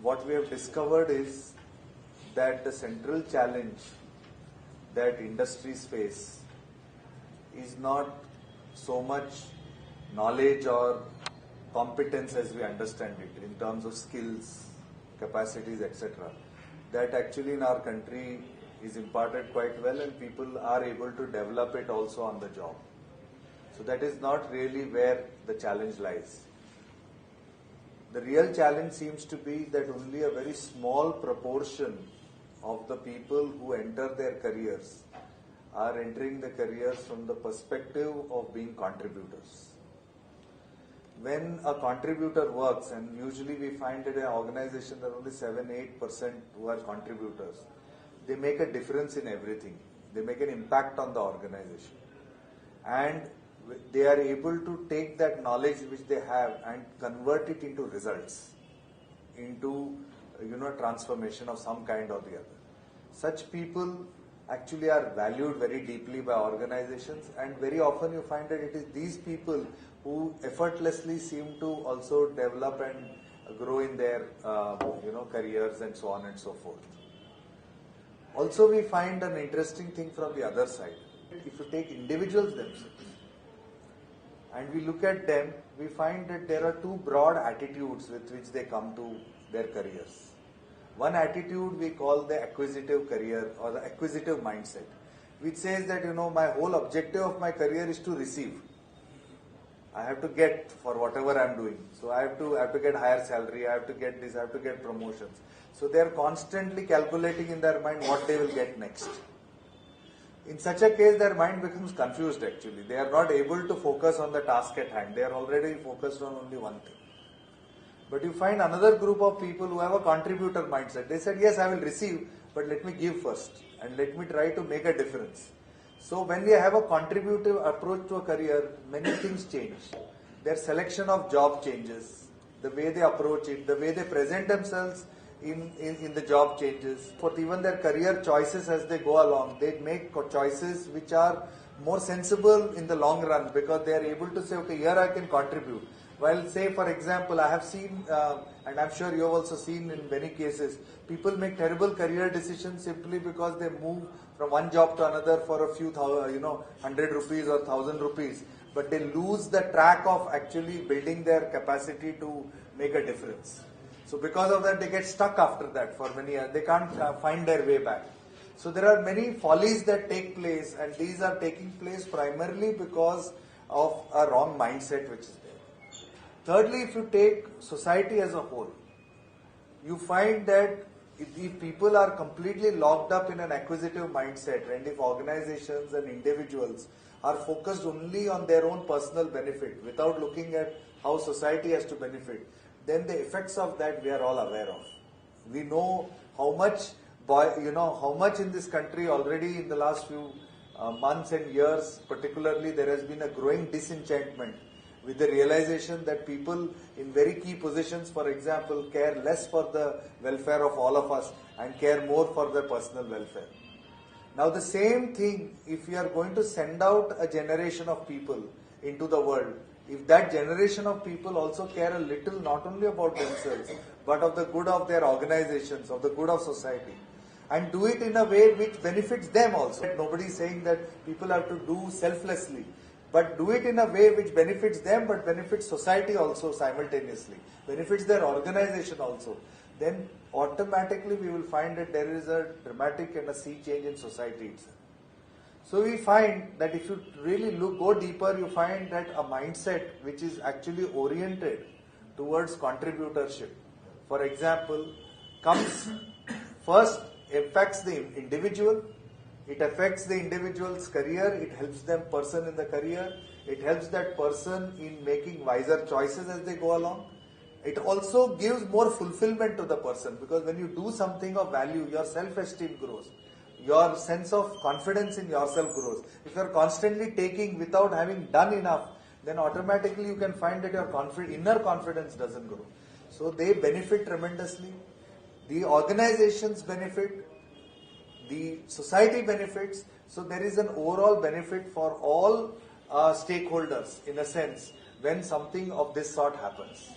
What we have discovered is that the central challenge that industries face is not so much knowledge or competence as we understand it in terms of skills, capacities, etc. That actually in our country is imparted quite well and people are able to develop it also on the job. So that is not really where the challenge lies. The real challenge seems to be that only a very small proportion of the people who enter their careers are entering the careers from the perspective of being contributors. When a contributor works, and usually we find that in an organization there are only 7-8% who are contributors, they make a difference in everything. They make an impact on the organization. And they are able to take that knowledge which they have and convert it into results, into transformation of some kind or the other. Such people actually are valued very deeply by organizations, and very often you find that it is these people who effortlessly seem to also develop and grow in their careers and so on and so forth. Also, we find an interesting thing from the other side. If you take individuals themselves and we look at them, we find that there are two broad attitudes with which they come to their careers. One attitude we call the acquisitive career or the acquisitive mindset, which says that my whole objective of my career is to receive. I have to get for whatever I am doing. So I have to get higher salary, I have to get this, I have to get promotions. So they are constantly calculating in their mind what they will get next. In such a case, their mind becomes confused actually. They are not able to focus on the task at hand. They are already focused on only one thing. But you find another group of people who have a contributor mindset. They said, yes, I will receive, but let me give first and let me try to make a difference. So when we have a contributive approach to a career, many things change. Their selection of job changes, the way they approach it, the way they present themselves in the job changes. For even their career choices as they go along, they make choices which are more sensible in the long run because they are able to say, okay, here I can contribute. While say for example, I have seen, and I'm sure you have also seen in many cases, people make terrible career decisions simply because they move from one job to another for a few 100 rupees or 1,000 rupees, but they lose the track of actually building their capacity to make a difference. So because of that, they get stuck after that for many years. They can't find their way back. So there are many follies that take place, and these are taking place primarily because of a wrong mindset which is there. Thirdly, if you take society as a whole, you find that if people are completely locked up in an acquisitive mindset, and if organizations and individuals are focused only on their own personal benefit without looking at how society has to benefit, then the effects of that we are all aware of. We know how much in this country already in the last few months and years, particularly there has been a growing disenchantment with the realization that people in very key positions, for example, care less for the welfare of all of us and care more for their personal welfare. Now the same thing, if we are going to send out a generation of people into the world, if that generation of people also care a little not only about themselves, but of the good of their organizations, of the good of society, and do it in a way which benefits them also. Nobody is saying that people have to do selflessly, but do it in a way which benefits them but benefits society also simultaneously, benefits their organization also, then automatically we will find that there is a dramatic and a sea change in society itself. So we find that if you really go deeper, you find that a mindset which is actually oriented towards contributorship, for example, comes first, affects the individual. It affects the individual's career, it helps them person in the career, it helps that person in making wiser choices as they go along. It also gives more fulfillment to the person because when you do something of value, your self-esteem grows. Your sense of confidence in yourself grows. If you are constantly taking without having done enough, then automatically you can find that your inner confidence doesn't grow. So they benefit tremendously. The organizations benefit. The society benefits. So there is an overall benefit for all stakeholders in a sense when something of this sort happens.